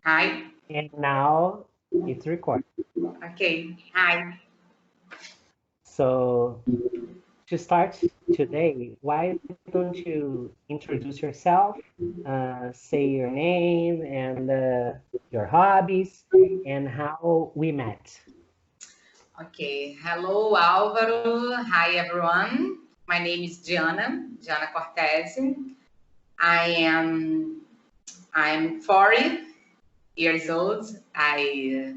Hi. And now it's recorded. Okay. Hi. So to start today, why don't you introduce yourself, say your name and your hobbies, and how we met? Okay. Hello, Álvaro. Hi, everyone. My name is Diana Cortese. I'm 40 years old. I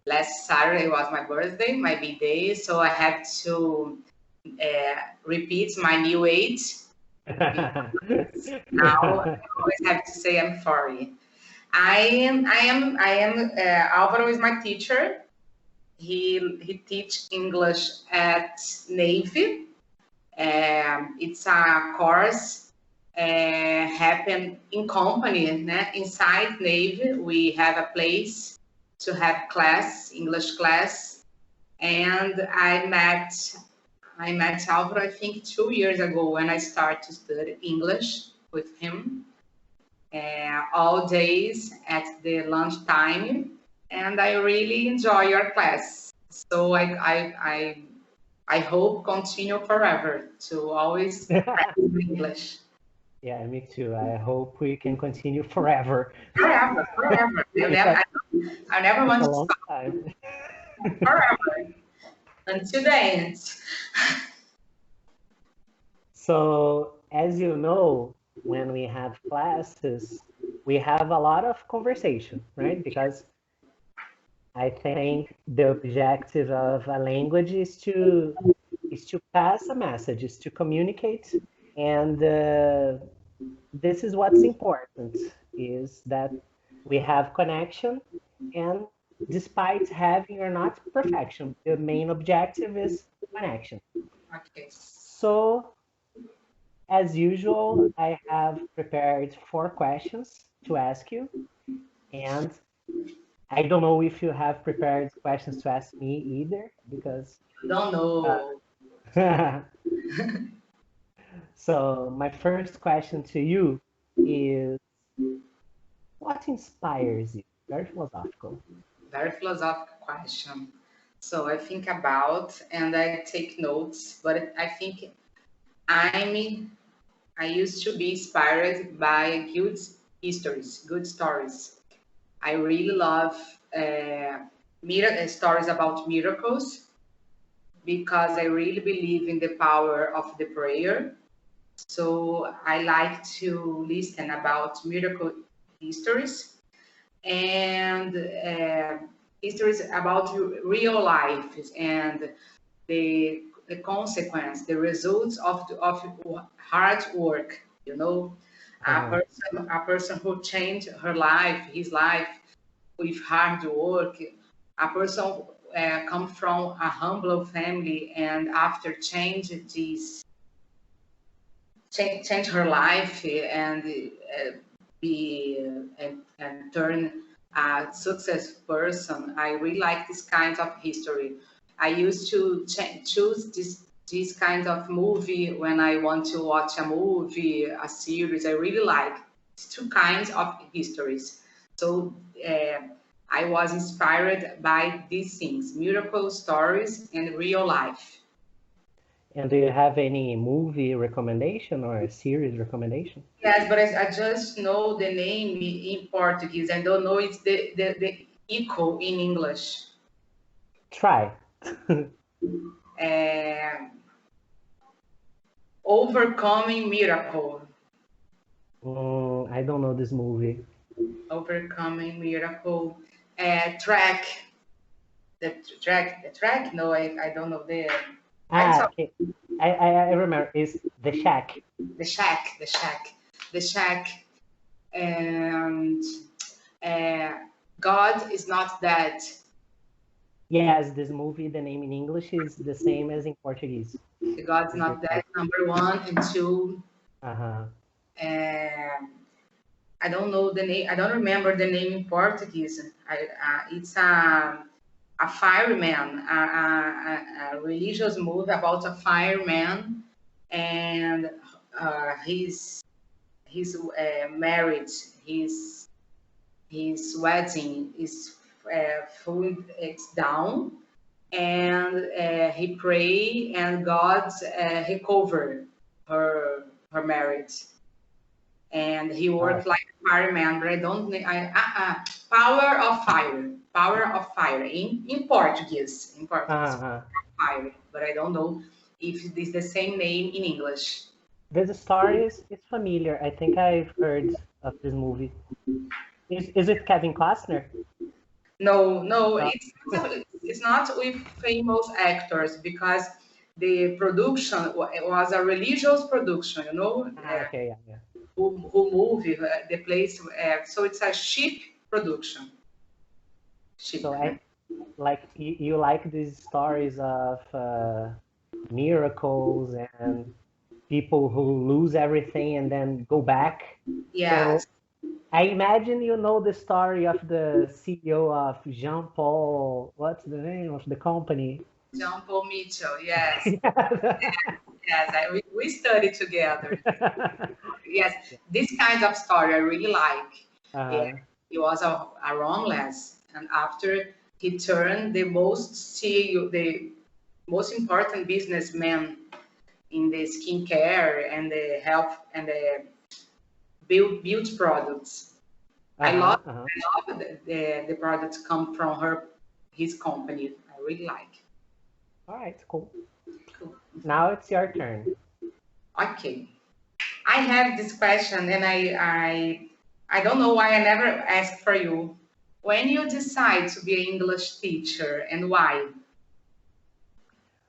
last Saturday was my birthday, my B-day, so I have to repeat my new age because now I always have to say I'm 40. Álvaro is my teacher. He teach English at Navy. It's a course happen in company, né? Inside Navy, we have a place to have class, English class, and I met Álvaro, I think 2 years ago when I started to study English with him all days at the lunchtime, and I really enjoy your class. So I hope continue forever to always practice English. Yeah, me too. I hope we can continue forever. Forever, forever. Because I never it's want a to long stop time. forever until the end. So, as you know, when we have classes, we have a lot of conversation, right? Because I think the objective of a language is to pass a message, is to communicate, and this is what's important, is that we have connection, and despite having or not perfection, the main objective is connection. Okay. So, as usual, I have prepared 4 questions to ask you, and I don't know if you have prepared questions to ask me either, because Don't know. so my first question to you is, what inspires you? Very philosophical. Very philosophical question. So I think about and I take notes, but I think I'm I used to be inspired by good histories, good stories. I really love stories about miracles because I really believe in the power of the prayer. So I like to listen about miracle histories and histories about real life and the consequence, the results of hard work. You know, Uh-huh. a person who changed her life, his life with hard work. A person come from a humble family and after change her life and be and turn a success person. I really like this kind of history. I used to choose this kind of movie when I want to watch a movie, a series. I really like these two kinds of histories. So I was inspired by these things: miracle stories and real life. And do you have any movie recommendation or a series recommendation? Yes, but I just know the name in Portuguese. I don't know it's the echo in English. Try. Uh, Overcoming Miracle. I don't know this movie. Overcoming Miracle. Track. The track. No, I don't know the. I saw Okay. I remember. It's The Shack. the shack. The shack. And uh, God is not dead. Yes, this movie, the name in English is the same as in Portuguese. God's Is The not dead. Shack. Number one and two. Uh-huh. Um, I don't know the name. I don't remember the name in Portuguese. It's a fireman, a religious movie about a fireman, and he's married. He's his wedding is full, it's down, and he pray, and God recover her marriage, and he Uh, worked like a fireman. But I don't know. Power of fire. Power of fire in Portuguese. In Portuguese, uh, fire. But I don't know if it is the same name in English. this story is familiar. I think I've heard of this movie. Is it Kevin Costner? No, no, Uh, it's not with famous actors, because the production was a religious production, okay, yeah, yeah. who movie the place, so it's a ship production. Ship. So I like you like these stories of miracles and people who lose everything and then go back. So Yes, I imagine you know the story of the CEO of Jean Paul. What's the name of the company? Jean Paul Mitchell. Yes, yes, we studied together. Yes, this kind of story I really like. Yeah, uh, he was a homeless, and after he turned the most CEO, the most important businessman in the skincare and the health and the beauty products. I uh-huh, uh-huh. love the products come from his company. I really like. All right, cool. Cool. Now it's your turn. Okay, I have this question, and I don't know why I never asked for you. When you decide to be an English teacher, and why?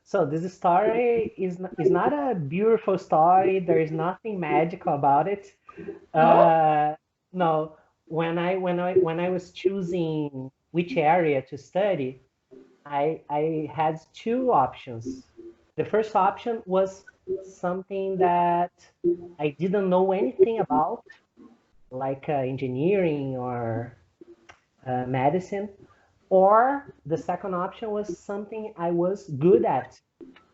So this story is not a beautiful story. There is nothing magical about it. No? No, when I was choosing which area to study, I had two options. The first option was something that I didn't know anything about, like engineering or medicine, or the second option was something I was good at.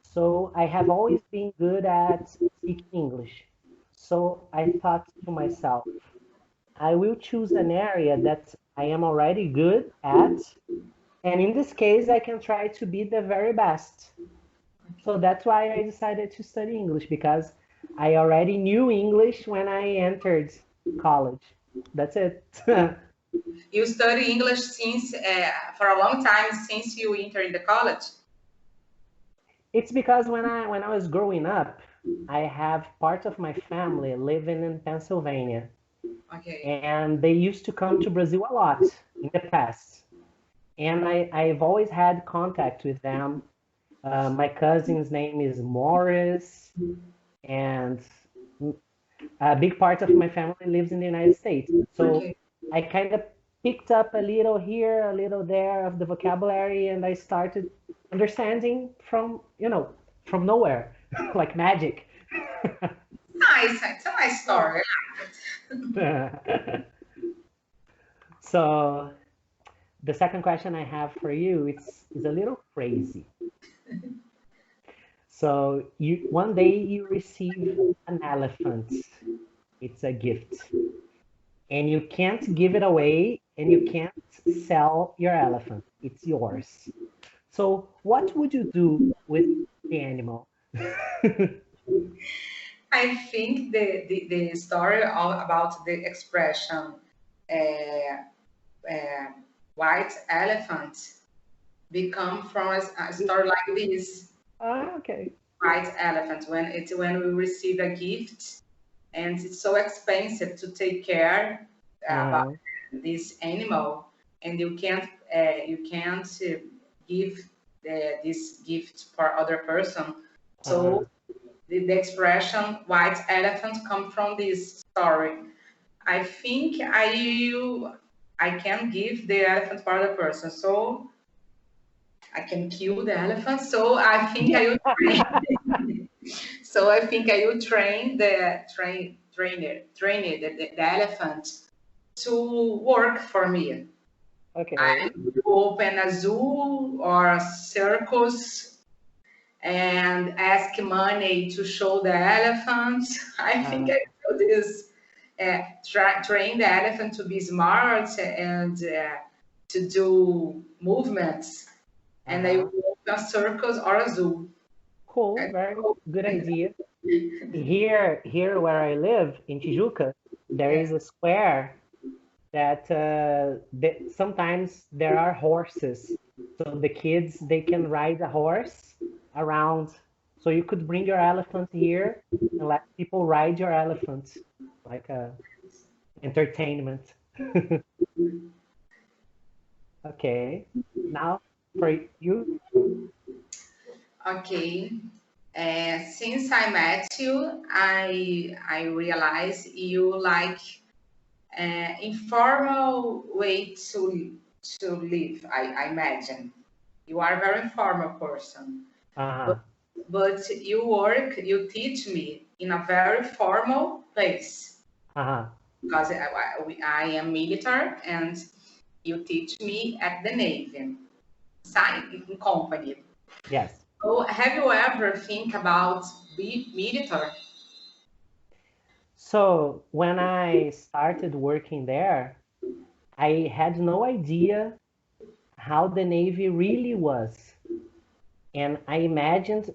So I have always been good at speaking English. So I thought to myself, I will choose an area that I am already good at, and in this case, I can try to be the very best. So that's why I decided to study English, because I already knew English when I entered college. That's it. You study English since for a long time since you entered the college. It's because when I was growing up, I have part of my family living in Pennsylvania, Okay. and they used to come to Brazil a lot in the past. And I've always had contact with them. My cousin's name is Morris, and a big part of my family lives in the United States. So Okay. I kind of picked up a little here, a little there of the vocabulary, and I started understanding from nowhere, like magic. Nice. It's a nice story. So the second question I have for you is a little crazy. So you one day you receive an elephant. It's a gift. And you can't give it away and you can't sell your elephant. It's yours. So what would you do with the animal? I think the story all about the expression uh, uh, white elephant become from a story like this. Ah, okay. White elephant, when we receive a gift, and it's so expensive to take care about Uh-huh. this animal, and you can't give this gift for other person. Uh-huh. So the expression white elephant come from this story. I think I can give the elephant for other person, so I can kill the elephant. So I think I will train. So I think I will train the elephant to work for me. I Okay. will open a zoo or a circus and ask money to show the elephant. I think Uh, I do this. train the elephant to be smart and to do movements. And they walk in circles or a zoo. Cool, very good idea. Here where I live in Tijuca, there is a square that sometimes there are horses. So the kids, they can ride a horse around. So you could bring your elephant here and let people ride your elephant, like a entertainment. Okay, now for you. Okay. Since I met you, I realize you like informal way to live. I imagine you are a very informal person, Uh-huh. but you teach me in a very formal place Uh-huh. because I am military and you teach me at the Navy, in company. Yes. So have you ever think about be military? So when I started working there, I had no idea how the Navy really was. And I imagined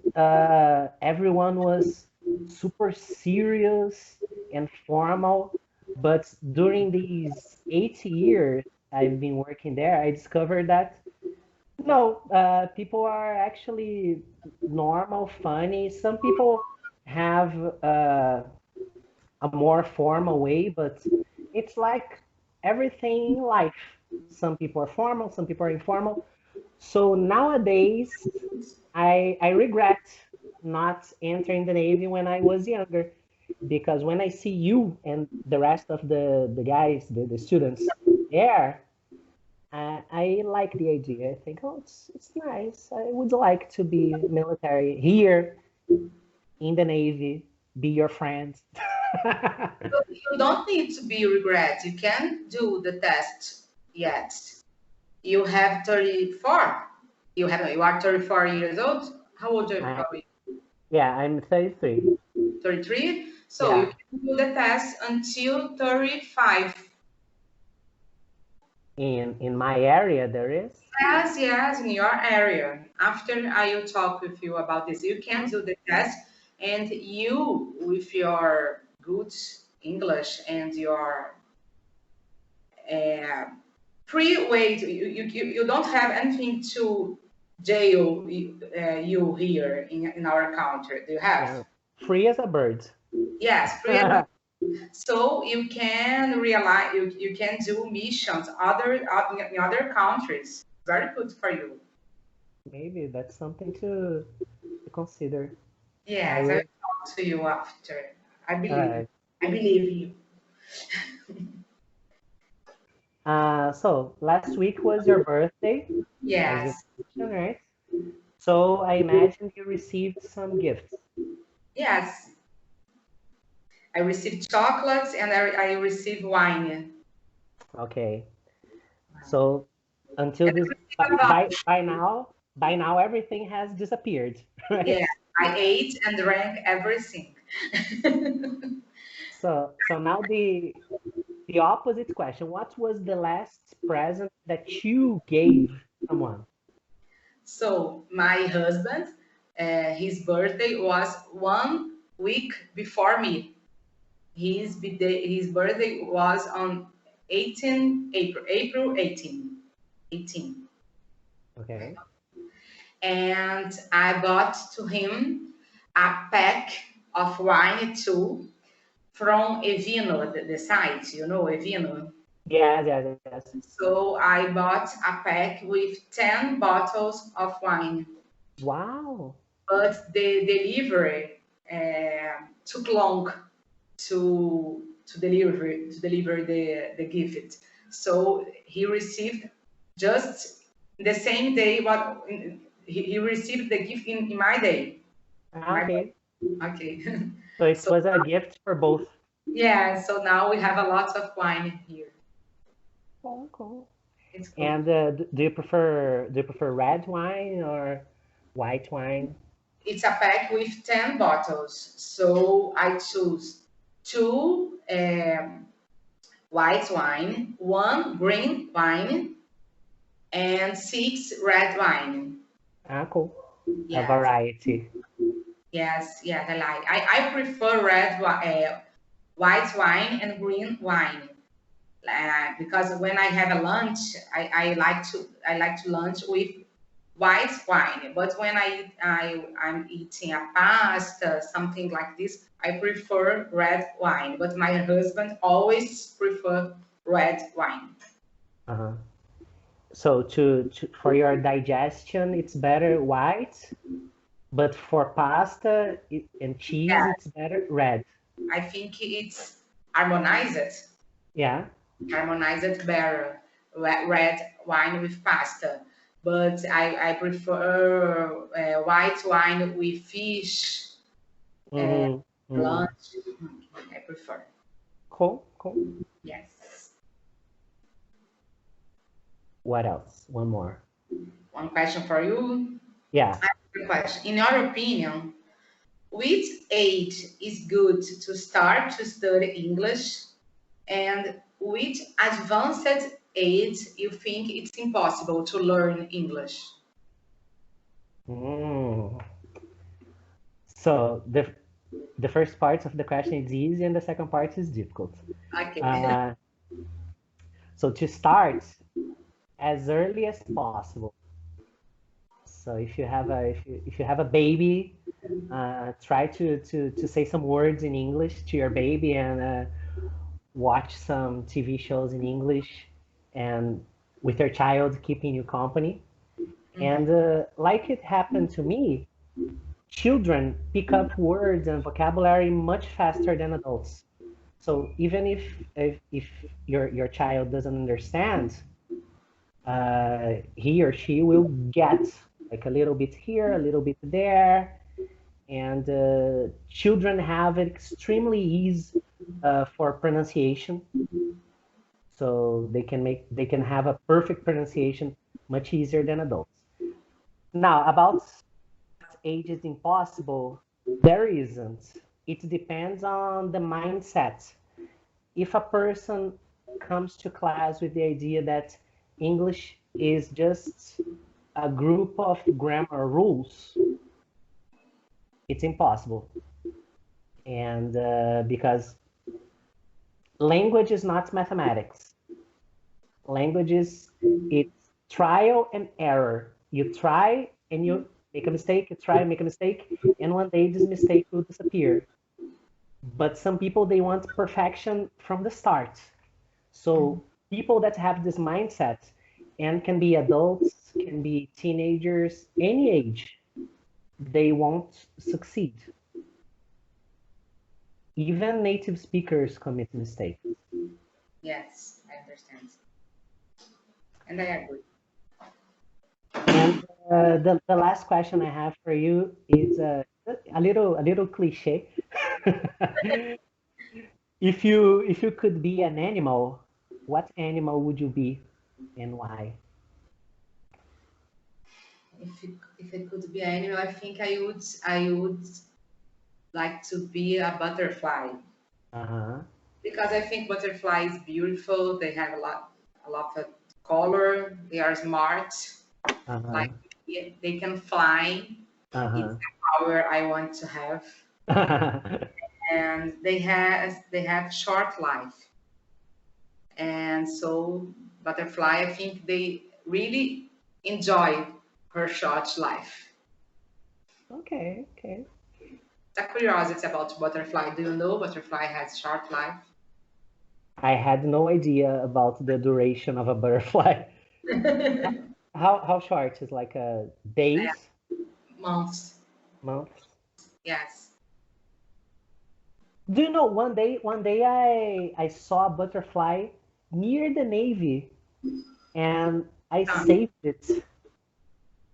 everyone was super serious and formal. But during these 8 years I've been working there, I discovered that no, people are actually normal, funny. Some people have a more formal way, but it's like everything in life. Some people are formal, some people are informal. So nowadays, I regret not entering the Navy when I was younger, because when I see you and the rest of the guys, the students there, I like the idea. I think, oh, it's nice. I would like to be military here in the Navy, be your friend. You don't need to be regret. You can do the test yet. You have 34. You are 34 years old. How old I, are you? yeah, I'm 33. 33. So you Yeah, can do the test until 35. in my area there is. Yes, yes, in your area. After I will talk with you about this, you can do the test, and you, with your good English and your uh, free way, you don't have anything to jail you here in our country. Do you have? Yeah, free as a bird. Yes, free. So you can realize you can do missions in other countries. Very good for you. Maybe that's something to consider. I Yes, I will will. talk to you after. I All believe. right. I believe you. So last week was your birthday, as you Yes, mentioned, right? So I imagine you received some gifts. yes. I received chocolates and I received wine. Okay. So until And this, I received a voucher. by now everything has disappeared, Yeah, right? I ate and drank everything. So now the opposite question. What was the last present that you gave someone? So my husband, his birthday was 1 week before me. His birthday was on 18 April 18. Okay. And I bought to him a pack of wine too from Evino, the site, Evino. Yes, yes, yes. So I bought a pack with 10 bottles of wine, Wow. but the delivery took long to deliver the gift. So he received just the same day, but he received the gift in my day. My Okay. Okay. So it So was a gift for both. yeah, so now we have a lot of wine here. Cool, cool. It's good. And do you prefer red wine or white wine? It's a pack with 10 bottles. So I choose two um, white wine, 1 green wine, and 6 red wine. Ah, cool. A Yes, variety. yes, I like. I prefer white wine and green wine. Because when I have a lunch, I like to lunch with white wine. But when I'm eating a pasta, something like this, I prefer red wine. But my husband always prefer red wine. Uh-huh. So for your digestion, it's better white, but for pasta and cheese, Yeah, it's better red. I think it's harmonized, Yeah. harmonized better red wine with pasta. But I prefer white wine with fish, Mm-hmm. Mm-hmm. lunch. I prefer. Cool, cool. Yes. What else? One more. One question for you. Yeah. Good question. In your opinion, which age is good to start to study English, and which advanced age you think it's impossible to learn English? Mm. So the first part of the question is easy and the second part is difficult. Okay. Uh, so to start as early as possible. So if you have a baby, try to say some words in English to your baby and watch some TV shows in English and with your child keeping you company. Mhm. And like it happened to me, children pick up words and vocabulary much faster than adults. So even if your child doesn't understand, he or she will get like a little bit here, a little bit there, and children have extremely ease for pronunciation, so they can have a perfect pronunciation much easier than adults. Now, about age is impossible, there isn't. It depends on the mindset. If a person comes to class with the idea that English is just a group of grammar rules, it's impossible. And because language is not mathematics. Language is it's trial and error. You try and you make a mistake, you try and make a mistake, and one day this mistake will disappear. But some people they want perfection from the start. So people that have this mindset and can be adults, can be teenagers, any age, they won't succeed. Even native speakers commit mistakes. Yes, I understand. And I agree. And the last question I have for you is a little cliche. If you could be an animal, what animal would you be and why? If it could be an animal, I think I would like to be a butterfly Uh-huh. because I think butterfly is beautiful. They have a lot of color. They are smart. Like Uh-huh. they can fly. It's Uh-huh. a power I want to have. And they have short life. And so butterfly, I think they really enjoy her short life. Okay, okay. The curiosity about butterfly. Do you know butterfly has short life? I had no idea about the duration of a butterfly. How short is like days, Months. months? Yes. Do you know one day I saw a butterfly near the Navy and I saved it.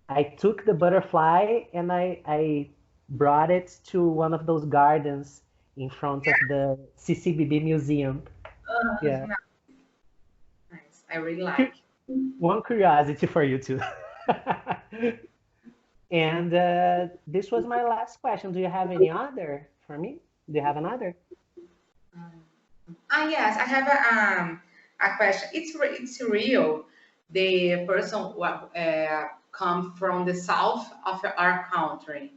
I took the butterfly and I brought it to one of those gardens in front of the CCBB museum. Yeah. Nice. I really like. One curiosity for you too. And this was my last question. Do you have any other for me? Do you have another? Yes, I have a question. It's real. The person come from the south of our country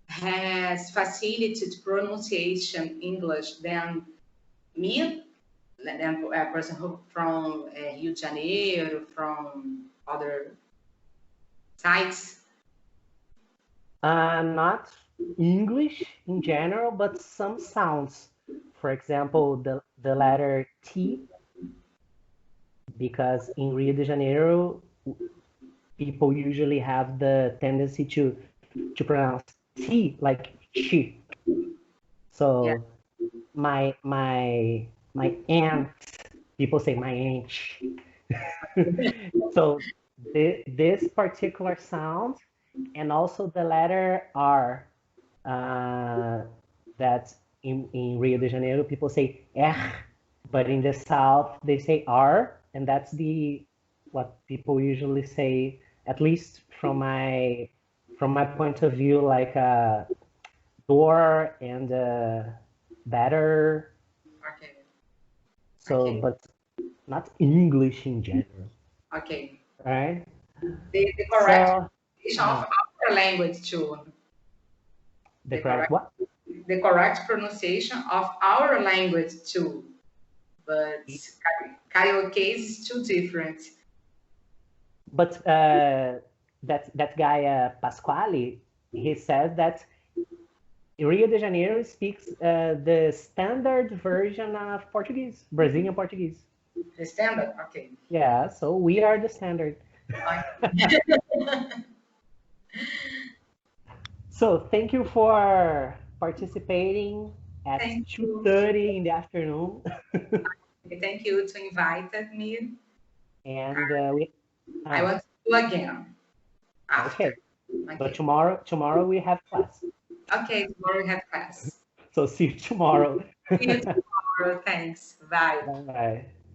has facility to pronunciation English than me, than a person who from Rio de Janeiro, from other sites. Not English in general, but some sounds. For example, the letter T, because in Rio de Janeiro, people usually have the tendency to pronounce T like chi. Yeah. So my aunt, people say my aunt. So this particular sound and also the letter R, that in Rio de Janeiro people say R, but in the south they say R, and that's the what people usually say, at least from my point of view, like door and better. Okay. So, Okay. but not English in general, Okay. right? The correct So, pronunciation of our language too. the The correct correct what? the correct pronunciation of our language too. But karaoke is too different. But that guy Pasquale, he says that Rio de Janeiro speaks the standard version of Portuguese, Brazilian Portuguese. The standard, okay. Yeah, so we are the standard. So thank you for participating at Thank you. 2:30 in the afternoon. Thank you to invite me. And we I ah, want to do again after. okay. But Okay. tomorrow we have class. Okay, tomorrow we have class. So see you tomorrow. See you tomorrow. Thanks. Bye. Bye.